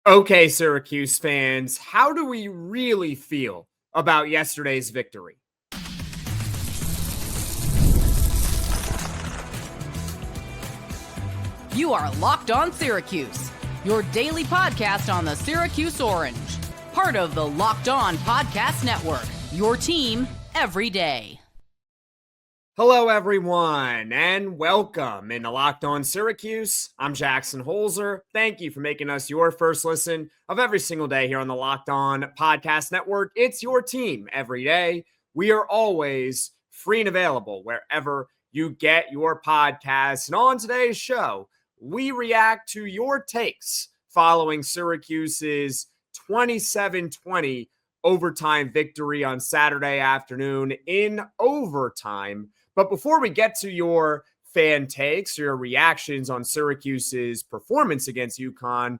Okay, Syracuse fans, how do we really feel about yesterday's victory? You are Locked On Syracuse, your daily podcast on the Syracuse Orange, part of the Locked On Podcast Network, your team every day. Hello, everyone, and welcome into Locked On Syracuse. I'm Jackson Holzer. Thank you for making us your first listen of every single day here on the Locked On Podcast Network. It's your team every day. We are always free and available wherever you get your podcasts. And on today's show, we react to your takes following Syracuse's 27-20 overtime victory on Saturday afternoon in overtime. But before we get to your fan takes, your reactions on Syracuse's performance against UConn,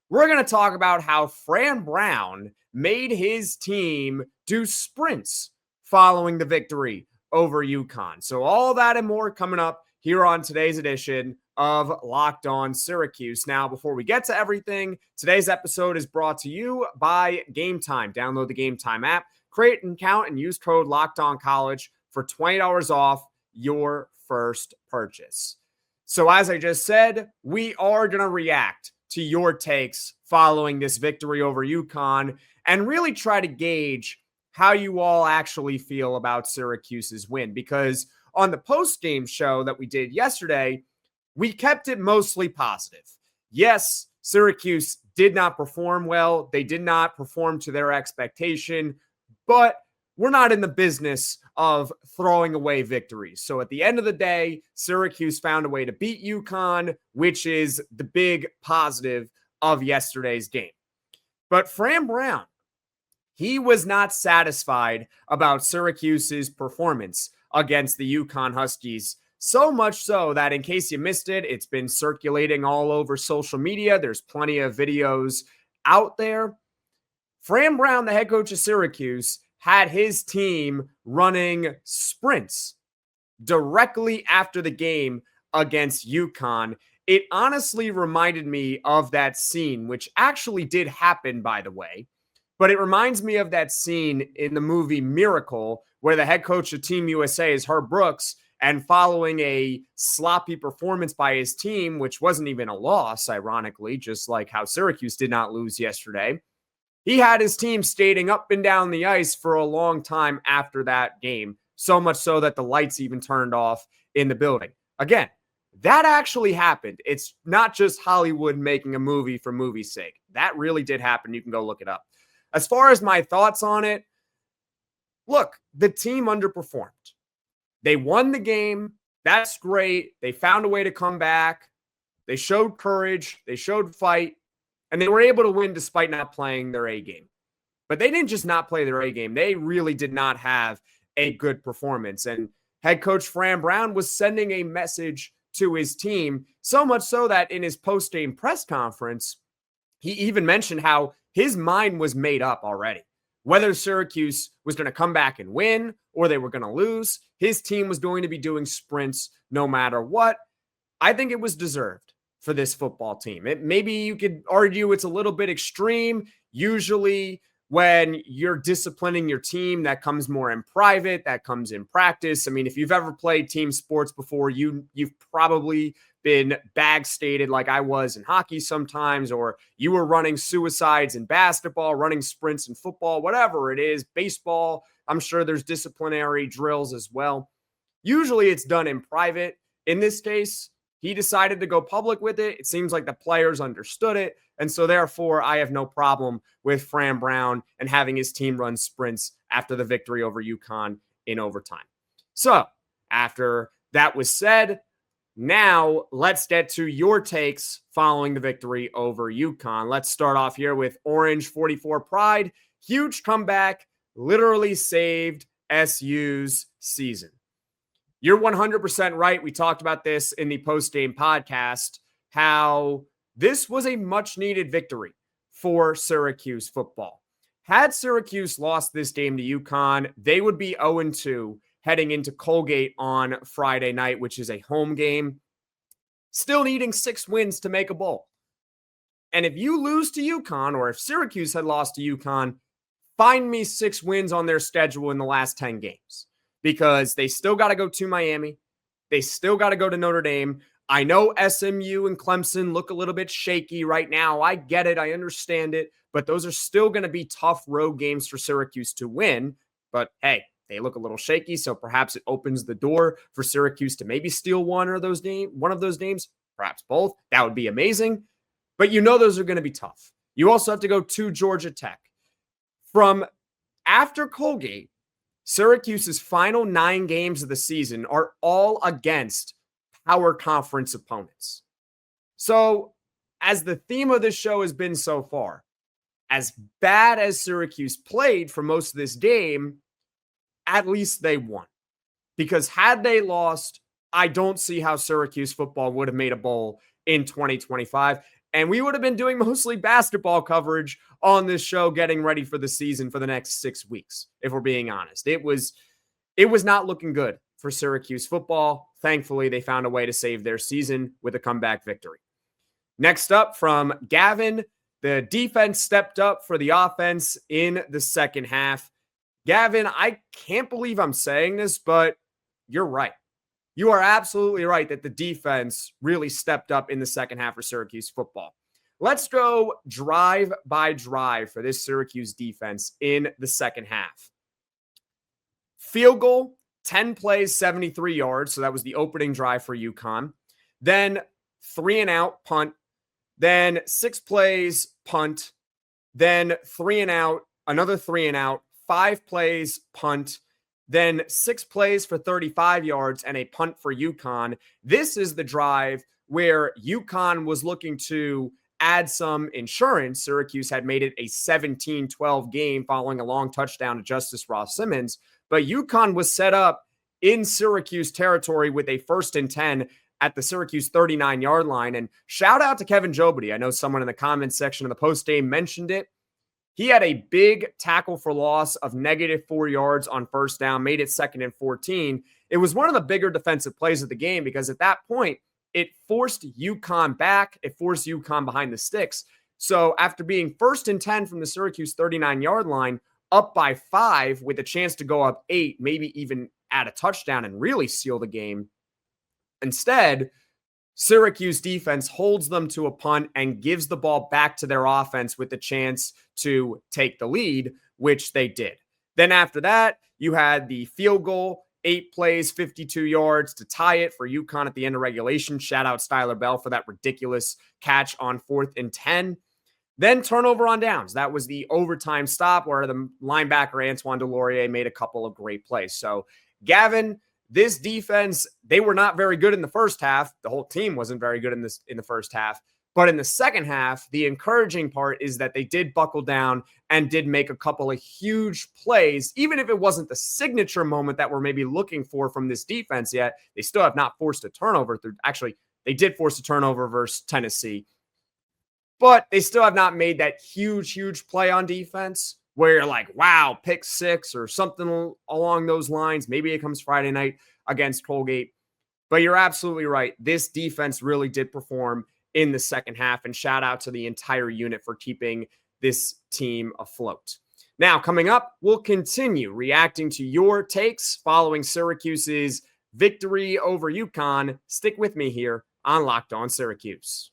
we're going to talk about how Fran Brown made his team do sprints following the victory over UConn. So all that and more coming up here on today's edition of Locked On Syracuse. Now, before we get to everything, today's episode is brought to you by Game Time. Download the Game Time app, create an account, and use code LOCKEDONCollege for $20 off your first purchase. So as I just said, we are going to react to your takes following this victory over UConn and really try to gauge how you all actually feel about Syracuse's win. Because on the post-game show that we did yesterday, we kept it mostly positive. Yes, Syracuse did not perform well. They did not perform to their expectation, but we're not in the business of throwing away victories. So at the end of the day, Syracuse found a way to beat UConn, which is the big positive of yesterday's game. But Fran Brown, he was not satisfied about Syracuse's performance against the UConn Huskies. So much so that in case you missed it, it's been circulating all over social media. There's plenty of videos out there. Fran Brown, the head coach of Syracuse, had his team running sprints directly after the game against UConn. It honestly reminded me of that scene, which actually did happen, by the way. But it reminds me of that scene in the movie Miracle, where the head coach of Team USA is Herb Brooks, and following a sloppy performance by his team, which wasn't even a loss, ironically, just like how Syracuse did not lose yesterday, he had his team skating up and down the ice for a long time after that game, so much so that the lights even turned off in the building. Again, that actually happened. It's not just Hollywood making a movie for movie's sake. That really did happen. You can go look it up. As far as my thoughts on it, look, the team underperformed. They won the game. That's great. They found a way to come back. They showed courage. They showed fight. And they were able to win despite not playing their A game. But they didn't just not play their A game. They really did not have a good performance. And head coach Fran Brown was sending a message to his team, so much so that in his post-game press conference, he even mentioned how his mind was made up already. Whether Syracuse was going to come back and win or they were going to lose, his team was going to be doing sprints no matter what. I think it was deserved for this football team. Maybe you could argue it's a little bit extreme. Usually when you're disciplining your team, that comes more in private, that comes in practice. I mean, if you've ever played team sports before, you've probably been bag stated like I was in hockey sometimes, or you were running suicides in basketball, running sprints in football, whatever it is, baseball. I'm sure there's disciplinary drills as well. Usually it's done in private. In this case, he decided to go public with it. It seems like the players understood it. And so therefore, I have no problem with Fran Brown and having his team run sprints after the victory over UConn in overtime. So after that was said, now let's get to your takes following the victory over UConn. Let's start off here with Orange 44 Pride. Huge comeback, literally saved SU's season. You're 100% right. We talked about this in the post-game podcast, how this was a much-needed victory for Syracuse football. Had Syracuse lost this game to UConn, they would be 0-2 heading into Colgate on Friday night, which is a home game, still needing 6 wins to make a bowl. And if you lose to UConn, or if Syracuse had lost to UConn, find me 6 wins on their schedule in the last 10 games, because they still got to go to Miami. They still got to go to Notre Dame. I know SMU and Clemson look a little bit shaky right now. I get it. I understand it. But those are still going to be tough road games for Syracuse to win. But hey, they look a little shaky, so perhaps it opens the door for Syracuse to maybe steal one of those games, perhaps both. That would be amazing. But you know those are going to be tough. You also have to go to Georgia Tech. From after Colgate, Syracuse's final 9 games of the season are all against power conference opponents. So, as the theme of this show has been so far, as bad as Syracuse played for most of this game, at least they won. Because had they lost, I don't see how Syracuse football would have made a bowl in 2025. And we would have been doing mostly basketball coverage on this show, getting ready for the season for the next 6 weeks, if we're being honest. It was not looking good for Syracuse football. Thankfully, they found a way to save their season with a comeback victory. Next up from Gavin, the defense stepped up for the offense in the second half. Gavin, I can't believe I'm saying this, but you're right. You are absolutely right that the defense really stepped up in the second half for Syracuse football. Let's go drive by drive for this Syracuse defense in the second half. Field goal, 10 plays, 73 yards. So that was the opening drive for UConn. Then 3 and out, punt. Then 6 plays, punt. Then 3 and out, another 3 and out, 5 plays, punt. Then 6 plays for 35 yards and a punt for UConn. This is the drive where UConn was looking to add some insurance. Syracuse had made it a 17-12 game following a long touchdown to Justice Ross Simmons. But UConn was set up in Syracuse territory with a 1st and 10 at the Syracuse 39-yard line. And shout out to Kevin Jobity. I know someone in the comments section of the postgame mentioned it. He had a big tackle for loss of -4 yards on 1st down, made it 2nd and 14. It was one of the bigger defensive plays of the game because at that point, it forced UConn back. It forced UConn behind the sticks. So after being 1st and 10 from the Syracuse 39-yard line, up by 5 with a chance to go up 8, maybe even add a touchdown and really seal the game. Instead, Syracuse defense holds them to a punt and gives the ball back to their offense with the chance to take the lead, which they did. Then after that, you had the field goal, 8 plays, 52 yards to tie it for UConn at the end of regulation. Shout out Styler Bell for that ridiculous catch on 4th and 10. Then turnover on downs. That was the overtime stop where the linebacker Antoine Delorier made a couple of great plays. So, Gavin, this defense, they were not very good in the first half. The whole team wasn't very good in the first half. But in the second half, the encouraging part is that they did buckle down and did make a couple of huge plays. Even if it wasn't the signature moment that we're maybe looking for from this defense yet, they still have not forced a turnover. Actually, they did force a turnover versus Tennessee. But they still have not made that huge play on defense where you're like, wow, pick 6 or something along those lines. Maybe it comes Friday night against Colgate. But you're absolutely right. This defense really did perform in the second half. And shout out to the entire unit for keeping this team afloat. Now, coming up, we'll continue reacting to your takes following Syracuse's victory over UConn. Stick with me here on Locked On Syracuse.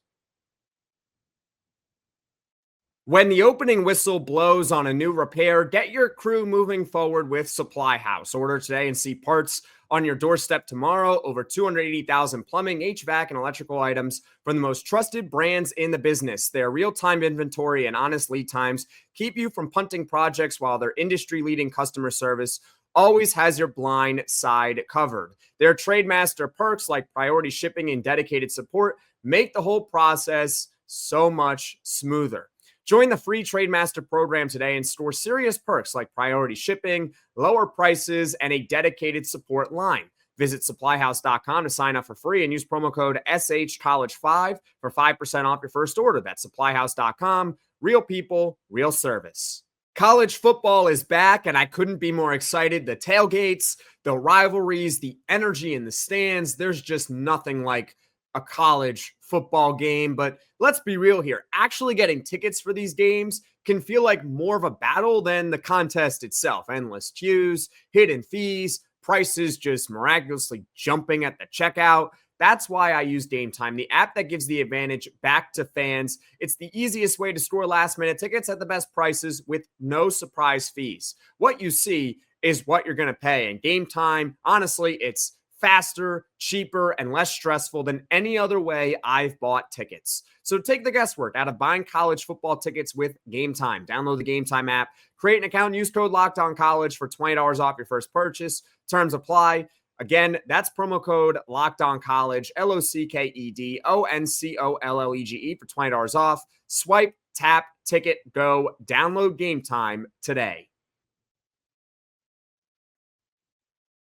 When the opening whistle blows on a new repair, get your crew moving forward with Supply House. Order today and see parts on your doorstep tomorrow. Over 280,000 plumbing, HVAC, and electrical items from the most trusted brands in the business. Their real-time inventory and honest lead times keep you from punting projects, while their industry-leading customer service always has your blind side covered. Their Trademaster perks like priority shipping and dedicated support make the whole process so much smoother. Join the free Trademaster program today and store serious perks like priority shipping, lower prices, and a dedicated support line. Visit supplyhouse.com to sign up for free and use promo code SHCollege5 for 5% off your first order. That's supplyhouse.com. Real people, real service. College football is back, and I couldn't be more excited. The tailgates, the rivalries, the energy in the stands, there's just nothing like a college football game, but let's be real here. Actually getting tickets for these games can feel like more of a battle than the contest itself. Endless queues, hidden fees, prices just miraculously jumping at the checkout. That's why I use Game Time, the app that gives the advantage back to fans. It's the easiest way to score last-minute tickets at the best prices with no surprise fees. What you see is what you're going to pay. And Game Time, honestly, it's faster, cheaper, and less stressful than any other way I've bought tickets. So take the guesswork out of buying college football tickets with Game Time. Download the Game Time app, create an account, and use code LOCKEDONCollege for $20 off your first purchase. Terms apply. Again, that's promo code LOCKEDONCollege, LOCKEDONCOLLEGE for $20 off. Swipe, tap, ticket, go. Download Game Time today.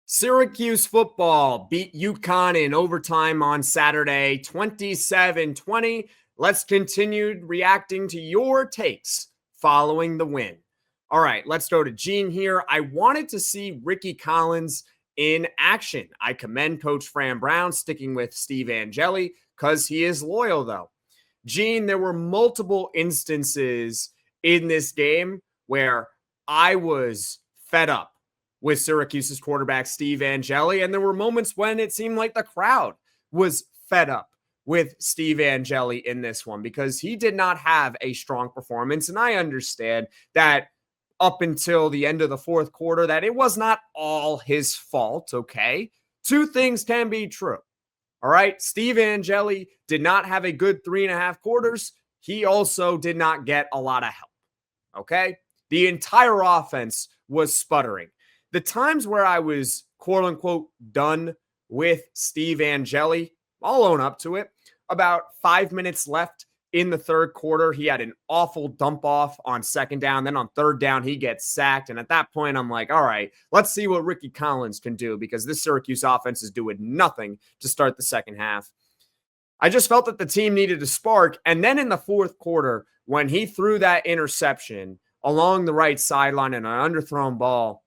Syracuse football beat UConn in overtime on Saturday, 27-20. Let's continue reacting to your takes following the win. All right, let's go to Gene here. I wanted to see Ricky Collins in action. I commend Coach Fran Brown sticking with Steve Angeli because he is loyal, though. Gene, there were multiple instances in this game where I was fed up with Syracuse's quarterback, Steve Angeli. And there were moments when it seemed like the crowd was fed up with Steve Angeli in this one because he did not have a strong performance. And I understand that up until the end of the fourth quarter, that it was not all his fault, okay? Two things can be true, all right? Steve Angeli did not have a good 3.5 quarters. He also did not get a lot of help, okay? The entire offense was sputtering. The times where I was, quote unquote, done with Steve Angeli, I'll own up to it. About 5 minutes left in the third quarter, he had an awful dump off on second down. Then on third down, he gets sacked. And at that point, I'm like, all right, let's see what Ricky Collins can do because this Syracuse offense is doing nothing to start the second half. I just felt that the team needed a spark. And then in the fourth quarter, when he threw that interception along the right sideline and an underthrown ball,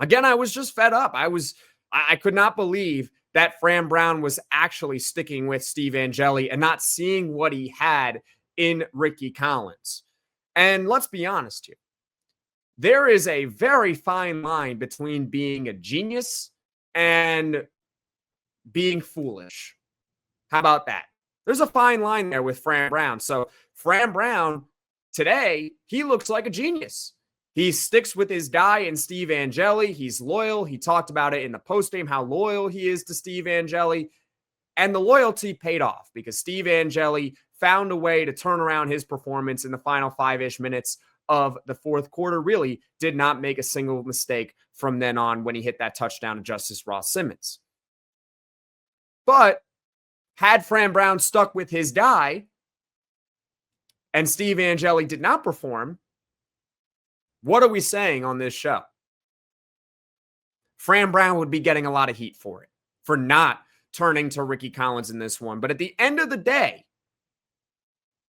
again, I was just fed up. I could not believe that Fran Brown was actually sticking with Steve Angeli and not seeing what he had in Ricky Collins. And let's be honest here. There is a very fine line between being a genius and being foolish. How about that? There's a fine line there with Fran Brown. So Fran Brown, today, he looks like a genius. He sticks with his guy in Steve Angeli. He's loyal. He talked about it in the postgame, how loyal he is to Steve Angeli. And the loyalty paid off because Steve Angeli found a way to turn around his performance in the final 5-ish minutes of the fourth quarter. Really did not make a single mistake from then on when he hit that touchdown to Justice Ross Simmons. But had Fran Brown stuck with his guy and Steve Angeli did not perform, what are we saying on this show? Fran Brown would be getting a lot of heat for it, for not turning to Ricky Collins in this one. But at the end of the day,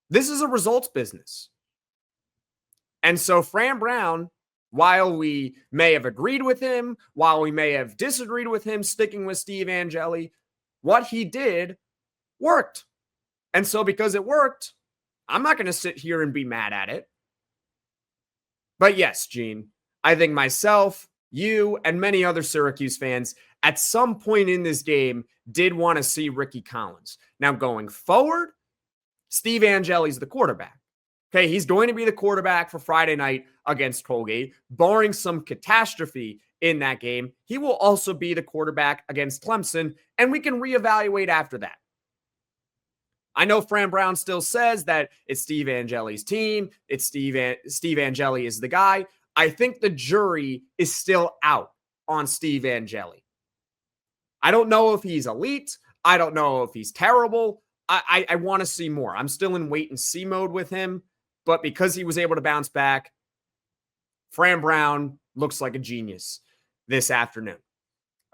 this is a results business. And so Fran Brown, while we may have agreed with him, while we may have disagreed with him sticking with Steve Angeli, what he did worked. And so because it worked, I'm not going to sit here and be mad at it. But yes, Gene, I think myself, you, and many other Syracuse fans at some point in this game did want to see Ricky Collins. Now, going forward, Steve Angeli's the quarterback. Okay, he's going to be the quarterback for Friday night against Colgate. Barring some catastrophe in that game, he will also be the quarterback against Clemson, and we can reevaluate after that. I know Fran Brown still says that it's Steve Angeli's team. It's Steve Angeli is the guy. I think the jury is still out on Steve Angeli. I don't know if he's elite. I don't know if he's terrible. I want to see more. I'm still in wait and see mode with him. But because he was able to bounce back, Fran Brown looks like a genius this afternoon.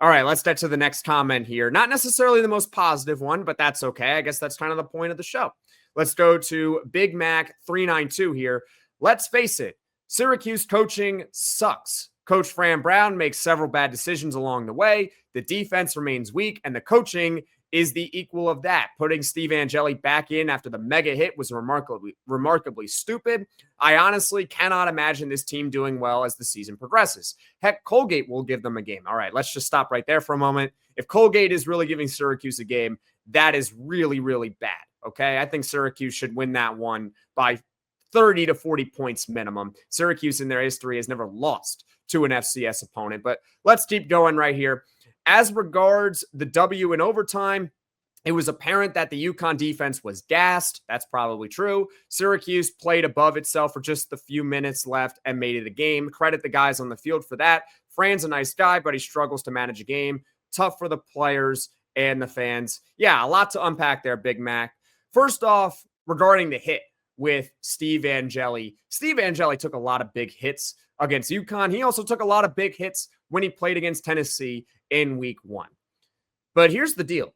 All right, let's get to the next comment here. Not necessarily the most positive one, but that's okay. I guess that's kind of the point of the show. Let's go to Big Mac 392 here. Let's face it, Syracuse coaching sucks. Coach Fran Brown makes several bad decisions along the way. The defense remains weak, and the coaching is the equal of that. Putting Steve Angeli back in after the mega hit was remarkably stupid. I honestly cannot imagine this team doing well as the season progresses. Heck, Colgate will give them a game. All right, let's just stop right there for a moment. If Colgate is really giving Syracuse a game, that is really, really bad. Okay, I think Syracuse should win that one by 30 to 40 points minimum. Syracuse in their history has never lost to an FCS opponent, but let's keep going right here. As regards the W in overtime, it was apparent that the UConn defense was gassed. That's probably true. Syracuse played above itself for just the few minutes left and made it a game. Credit the guys on the field for that. Fran's a nice guy, but he struggles to manage a game. Tough for the players and the fans. Yeah, a lot to unpack there, Big Mac. First off, regarding the hit with Steve Angeli. Steve Angeli took a lot of big hits against UConn. He also took a lot of big hits when he played against Tennessee in week 1. But here's the deal.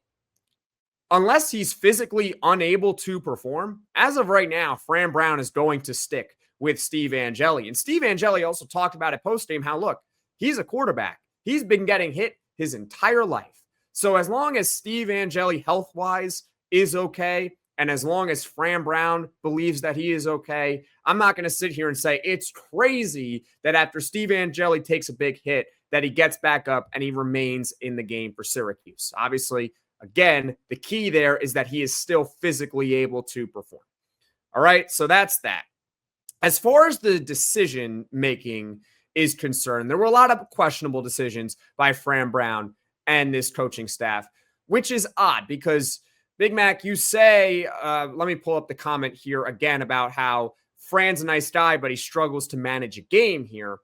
Unless he's physically unable to perform, as of right now, Fran Brown is going to stick with Steve Angeli. And Steve Angeli also talked about at postgame how, look, he's a quarterback. He's been getting hit his entire life. So as long as Steve Angeli health-wise is okay, and as long as Fran Brown believes that he is okay, I'm not going to sit here and say it's crazy that after Steve Angeli takes a big hit, that he gets back up and he remains in the game for Syracuse. Obviously, again, the key there is that he is still physically able to perform. All right, so that's that. As far as the decision-making is concerned, there were a lot of questionable decisions by Fran Brown and this coaching staff, which is odd because Big Mac, you say, let me pull up the comment here again about how Fran's a nice guy, but he struggles to manage a game here.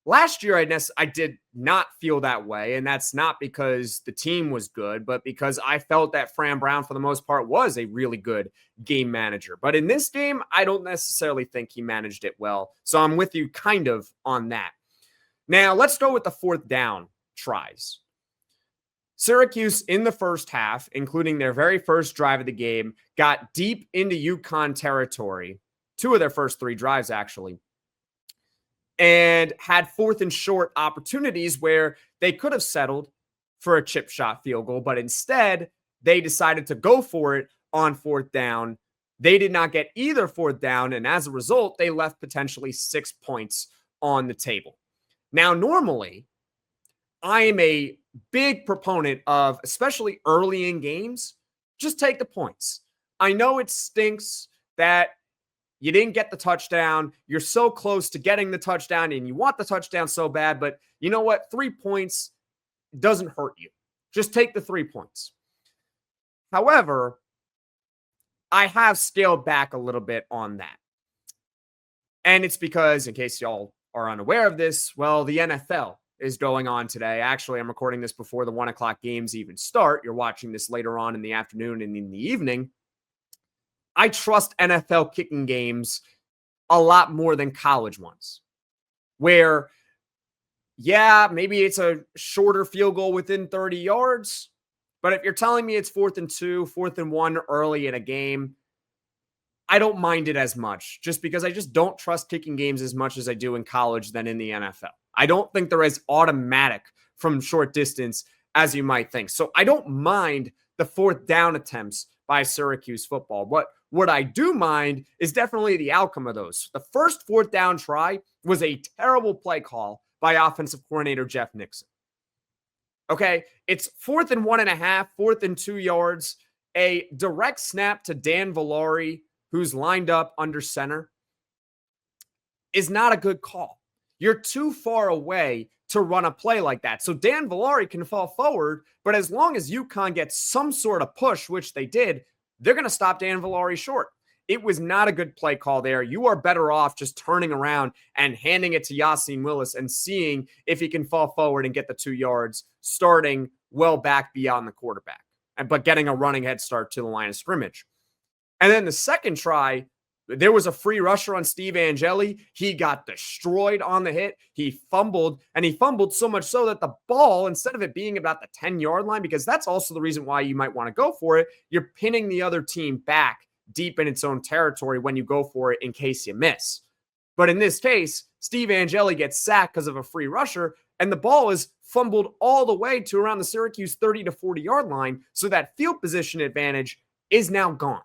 Last year, I did not feel that way, and that's not because the team was good, but because I felt that Fran Brown, for the most part, was a really good game manager. But in this game, I don't necessarily think he managed it well, so I'm with you kind of on that. Now, let's go with the fourth down tries. Syracuse in the first half, including their very first drive of the game, got deep into UConn territory, 2 of their first 3 drives actually, and had fourth and short opportunities where they could have settled for a chip shot field goal, but instead they decided to go for it on fourth down. They did not get either fourth down, and as a result, they left potentially 6 points on the table. Now, normally, I am a big proponent of, especially early in games, just take the points. I know it stinks that you didn't get the touchdown. You're so close to getting the touchdown and you want the touchdown so bad, but you know what? 3 points doesn't hurt you. Just take the 3 points. However, I have scaled back a little bit on that. And it's because, in case y'all are unaware of this, well, the NFL is going on today. Actually, I'm recording this before the 1 o'clock games even start. You're watching this later on in the afternoon and in the evening. I trust NFL kicking games a lot more than college ones, where, yeah, maybe it's a shorter field goal within 30 yards, but if you're telling me it's 4th and 2, 4th and 1 early in a game, I don't mind it as much, just because I just don't trust kicking games as much as I do in college than in the NFL. I don't think they're as automatic from short distance as you might think. So I don't mind the fourth down attempts by Syracuse football. What I do mind is definitely the outcome of those. The first fourth down try was a terrible play call by offensive coordinator Jeff Nixon. Okay, it's 4th and 1.5, 4th and 2 yards, a direct snap to Dan Villari, who's lined up under center, is not a good call. You're too far away to run a play like that. So Dan Villari can fall forward, but as long as UConn gets some sort of push, which they did, they're going to stop Dan Villari short. It was not a good play call there. You are better off just turning around and handing it to Yassine Willis and seeing if he can fall forward and get the 2 yards, starting well back beyond the quarterback, but getting a running head start to the line of scrimmage. And then the second try, there was a free rusher on Steve Angeli. He got destroyed on the hit. He fumbled, and he fumbled so much so that the ball, instead of it being about the 10-yard line, because that's also the reason why you might want to go for it, you're pinning the other team back deep in its own territory when you go for it in case you miss. But in this case, Steve Angeli gets sacked because of a free rusher, and the ball is fumbled all the way to around the Syracuse 30 to 40-yard line, so that field position advantage is now gone.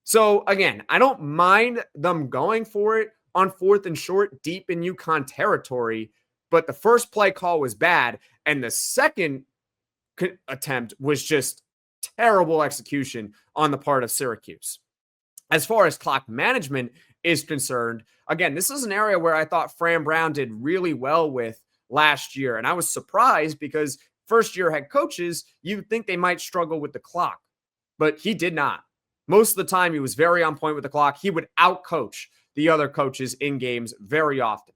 So again, I don't mind them going for it on 4th and short deep in UConn territory, but the first play call was bad, and the second attempt was just terrible execution on the part of Syracuse. As far as clock management is concerned, again, this is an area where I thought Fran Brown did really well with last year, and I was surprised because first-year head coaches, you'd think they might struggle with the clock, but he did not. Most of the time, he was very on point with the clock. He would outcoach the other coaches in games very often.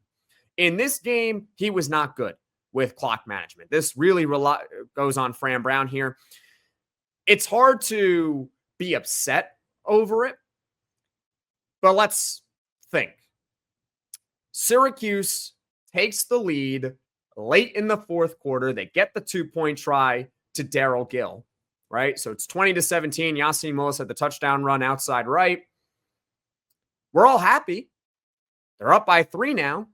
In this game, he was not good with clock management. This really goes on Fran Brown here. It's hard to be upset over it, but let's think. Syracuse takes the lead late in the fourth quarter. They get the 2-point try to Daryl Gill, right? So it's 20-17. Yassine Mullis had the touchdown run outside right. We're all happy. They're up by 3 now.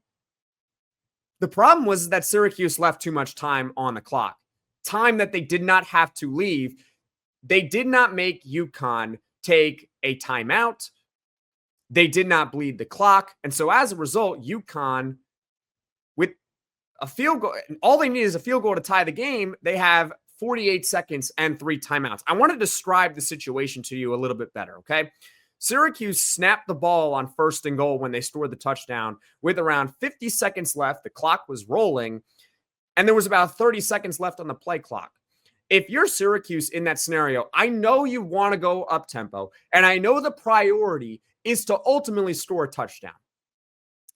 The problem was that Syracuse left too much time on the clock, time that they did not have to leave. They did not make UConn take a timeout. They did not bleed the clock. And so as a result, UConn, with a field goal, all they need is a field goal to tie the game. They have 48 seconds and 3 timeouts. I want to describe the situation to you a little bit better, okay? Syracuse snapped the ball on 1st and goal when they scored the touchdown with around 50 seconds left. The clock was rolling, and there was about 30 seconds left on the play clock. If you're Syracuse in that scenario, I know you want to go up tempo, and I know the priority is to ultimately score a touchdown.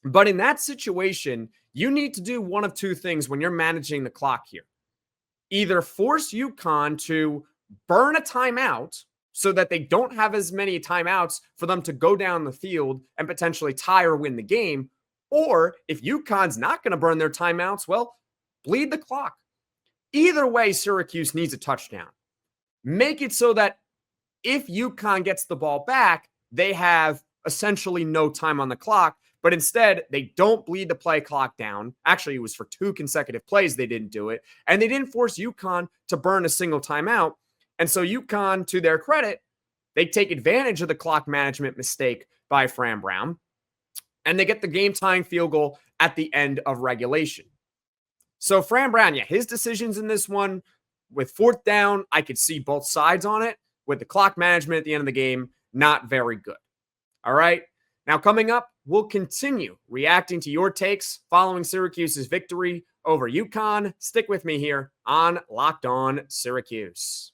But in that situation, you need to do one of two things when you're managing the clock here. Either force UConn to burn a timeout so that they don't have as many timeouts for them to go down the field and potentially tie or win the game. Or if UConn's not going to burn their timeouts, well, bleed the clock. Either way, Syracuse needs a touchdown. Make it so that if UConn gets the ball back, they have essentially no time on the clock, but instead they don't bleed the play clock down. Actually, it was for 2 consecutive plays they didn't do it, and they didn't force UConn to burn a single timeout. And so UConn, to their credit, they take advantage of the clock management mistake by Fran Brown, and they get the game-tying field goal at the end of regulation. So Fran Brown, yeah, his decisions in this one, with 4th down, I could see both sides on it. With the clock management at the end of the game, not very good. All right? Now coming up, we'll continue reacting to your takes following Syracuse's victory over UConn. Stick with me here on Locked On Syracuse.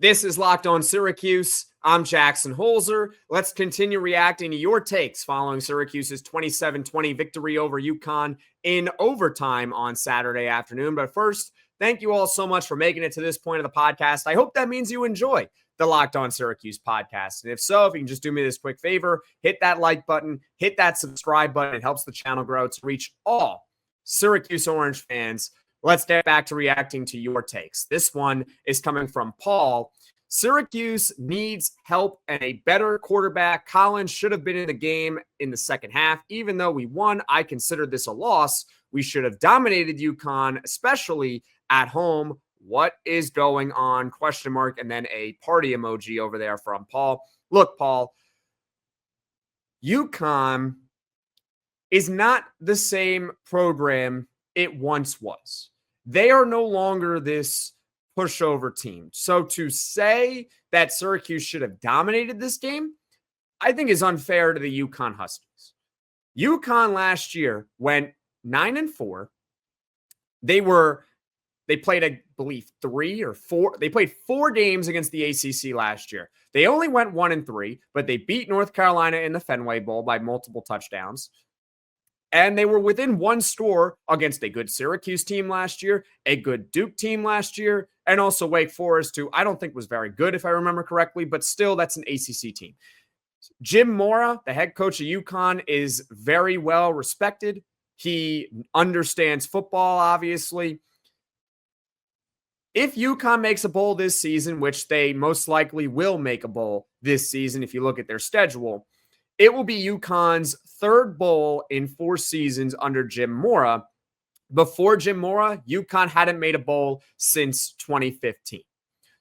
This is Locked On Syracuse. I'm Jackson Holzer. Let's continue reacting to your takes following Syracuse's 27-20 victory over UConn in overtime on Saturday afternoon. But first, thank you all so much for making it to this point of the podcast. I hope that means you enjoy the Locked On Syracuse podcast. And if so, if you can just do me this quick favor, hit that like button, hit that subscribe button. It helps the channel grow to reach all Syracuse Orange fans. Let's get back to reacting to your takes. This one is coming from Paul. Syracuse needs help and a better quarterback. Collins should have been in the game in the second half. Even though we won, I consider this a loss. We should have dominated UConn, especially at home. What is going on? Question mark, and then a party emoji over there from Paul. Look, Paul, UConn is not the same program it once was. They are no longer this pushover team. So to say that Syracuse should have dominated this game, I think is unfair to the UConn Huskies. UConn last year went 9-4. They played, I believe, 3 or 4. They played 4 games against the ACC last year. They only went 1-3, but they beat North Carolina in the Fenway Bowl by multiple touchdowns. And they were within 1 score against a good Syracuse team last year, a good Duke team last year, and also Wake Forest, who I don't think was very good, if I remember correctly, but still, that's an ACC team. Jim Mora, the head coach of UConn, is very well respected. He understands football, obviously. If UConn makes a bowl this season, which they most likely will make a bowl this season if you look at their schedule, It will be UConn's third bowl in 4 seasons under Jim Mora. Before Jim Mora, UConn hadn't made a bowl since 2015.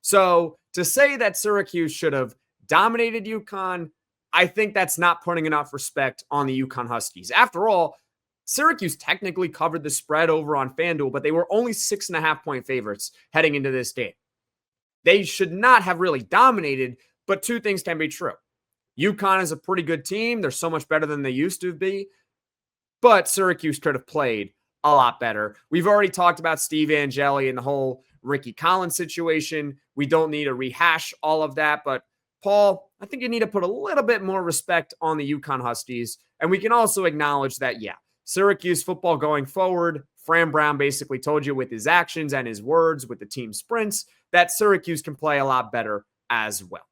So to say that Syracuse should have dominated UConn, I think that's not putting enough respect on the UConn Huskies. After all, Syracuse technically covered the spread over on FanDuel, but they were only 6.5-point favorites heading into this game. They should not have really dominated, but two things can be true. UConn is a pretty good team. They're so much better than they used to be, but Syracuse could have played a lot better. We've already talked about Steve Angeli and the whole Ricky Collins situation. We don't need to rehash all of that, but Paul, I think you need to put a little bit more respect on the UConn Huskies, and we can also acknowledge that, Syracuse football going forward, Fran Brown basically told you with his actions and his words with the team sprints that Syracuse can play a lot better as well.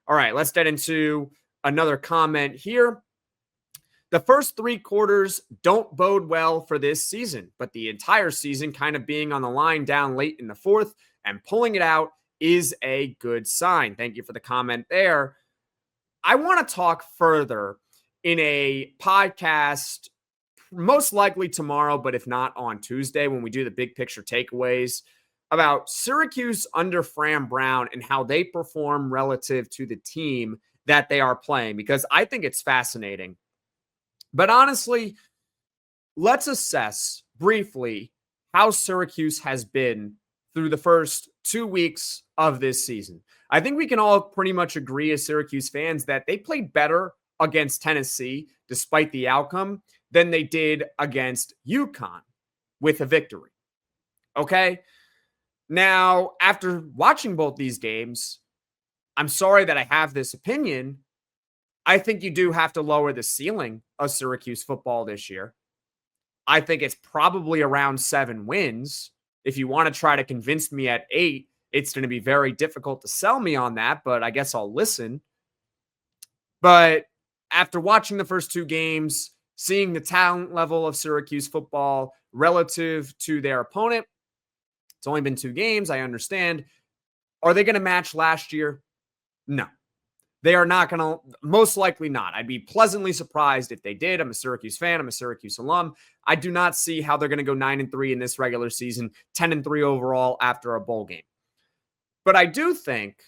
All right, let's get into another comment here. The first 3 quarters don't bode well for this season, but the entire season kind of being on the line down late in the fourth and pulling it out is a good sign. Thank you for the comment there. I want to talk further in a podcast, most likely tomorrow, but if not on Tuesday when we do the big picture takeaways, about Syracuse under Fran Brown and how they perform relative to the team that they are playing, because I think it's fascinating. But honestly, let's assess briefly how Syracuse has been through the first 2 weeks of this season. I think we can all pretty much agree as Syracuse fans that they played better against Tennessee, despite the outcome, than they did against UConn with a victory. Okay? Now, after watching both these games, I'm sorry that I have this opinion. I think you do have to lower the ceiling of Syracuse football this year. I think it's probably around 7 wins. If you want to try to convince me at 8, it's going to be very difficult to sell me on that, but I guess I'll listen. But after watching the first 2 games, seeing the talent level of Syracuse football relative to their opponent, it's only been 2 games, I understand. Are they going to match last year? No. They are not going to, most likely not. I'd be pleasantly surprised if they did. I'm a Syracuse fan. I'm a Syracuse alum. I do not see how they're going to go 9-3 in this regular season, 10-3 overall after a bowl game. But I do think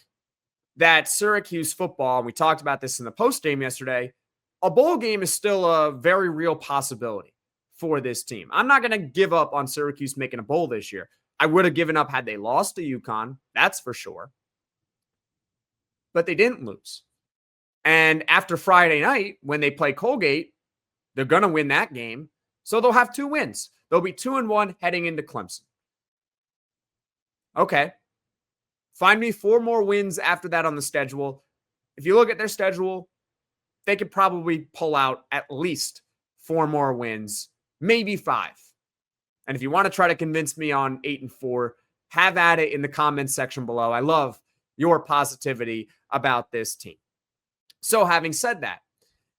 that Syracuse football, and we talked about this in the postgame yesterday, a bowl game is still a very real possibility for this team. I'm not going to give up on Syracuse making a bowl this year. I would have given up had they lost to UConn, that's for sure. But they didn't lose. And after Friday night, when they play Colgate, they're going to win that game. So they'll have 2 wins. They'll be 2-1 heading into Clemson. Okay. Find me 4 more wins after that on the schedule. If you look at their schedule, they could probably pull out at least 4 more wins, maybe 5. And if you want to try to convince me on 8-4, have at it in the comments section below. I love your positivity about this team. So having said that,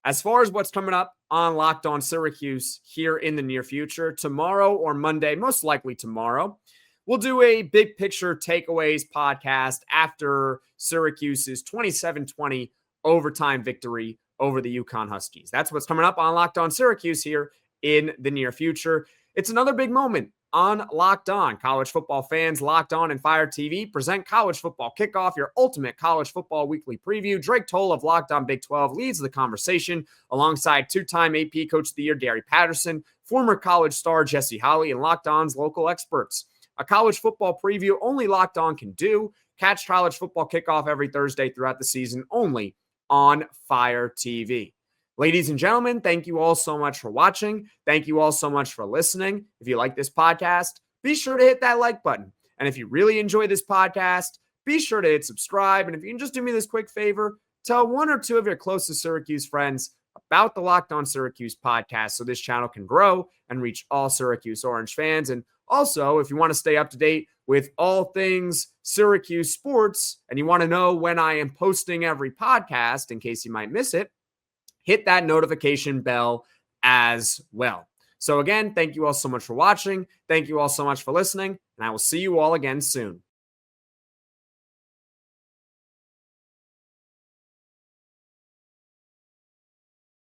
as far as what's coming up on Locked On Syracuse here in the near future, tomorrow or Monday, most likely tomorrow, we'll do a big picture takeaways podcast after Syracuse's 27-20 overtime victory over the UConn Huskies. That's what's coming up on Locked On Syracuse here in the near future. It's another big moment on Locked On. College football fans, Locked On and Fire TV present College Football Kickoff, your ultimate college football weekly preview. Drake Toll of Locked On Big 12 leads the conversation alongside 2-time AP Coach of the Year Gary Patterson, former college star Jesse Holley, and Locked On's local experts. A college football preview only Locked On can do. Catch College Football Kickoff every Thursday throughout the season only on Fire TV. Ladies and gentlemen, thank you all so much for watching. Thank you all so much for listening. If you like this podcast, be sure to hit that like button. And if you really enjoy this podcast, be sure to hit subscribe. And if you can just do me this quick favor, tell 1 or 2 of your closest Syracuse friends about the Locked On Syracuse podcast so this channel can grow and reach all Syracuse Orange fans. And also, if you want to stay up to date with all things Syracuse sports and you want to know when I am posting every podcast in case you might miss it, hit that notification bell as well. So again, thank you all so much for watching. Thank you all so much for listening, and I will see you all again soon.